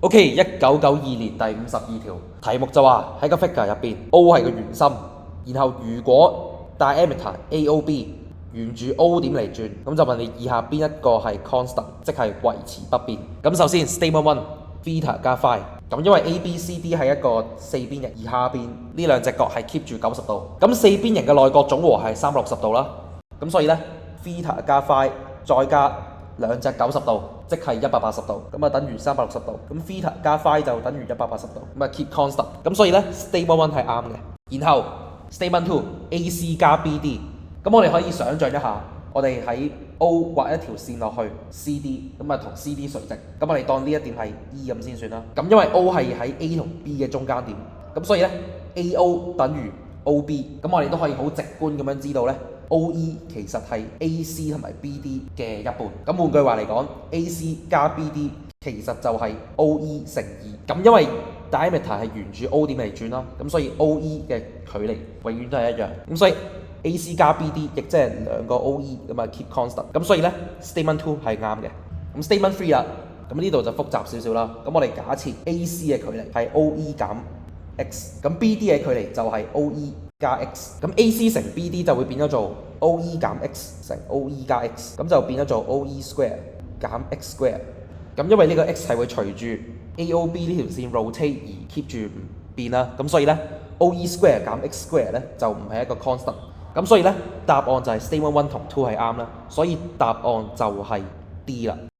OK， 1992年第52條題目就話喺個 figure 入邊 O 係個圓心，然後如果 diameter AOB 沿住 O 點嚟轉，咁就問你以下邊一個係 constant， 即係維持不變。咁首先 statement one theta 加 phi， 咁因為 ABCD 係一個四邊形，而下邊呢兩隻角係 keep 住90度，咁四邊形嘅內角總和係360度啦，咁所以呢 theta 加 phi 再加兩隻90度，即係180度，咁啊等於360度，咁 theta 加 phi 就等於180度，咁啊 keep constant， 咁所以呢 statement one 係啱嘅。然後 statement two AC 加 BD， 咁我哋可以想像一下，我哋喺 O 畫一條線落去 CD， 咁啊同 CD 垂直，咁我哋當呢一點係 E 咁先算啦。咁因為 O 係喺 A 同 B 嘅中間點，咁所以呢 AO 等於 OB， 咁我哋都可以好直觀咁樣知道呢 OE 其實係 AC 同埋 BD 嘅一半。咁換句話嚟講 ，AC 加 BD 其實就係 OE 乘2。咁因為 diameter 係沿住 O 點嚟轉啦，咁所以 OE 嘅距離永遠都係一樣。咁所以 AC 加 BD 亦即係兩個 OE 咁啊 keep constant。咁所以呢 statement two 係啱嘅。咁 statement three 啦，咁呢度就複雜少少啦。咁我哋假設 AC 嘅距離係 OE 減 X， 咁 BD 嘅距離就係 OE 加 X， 咁 AC 乘 BD 就會變咗做 OE 減 X 乘 OE 加 X， 咁就變咗做 OE square 減 X square。咁因為呢個 X 係會隨住 AOB 呢條線 rotate 而 keep 住唔變啦，咁所以呢 OE square 減 X square 呢就唔係一個 constant。咁所以呢答案就係 statement one 同 two 係啱啦，所以答案就係 D 啦。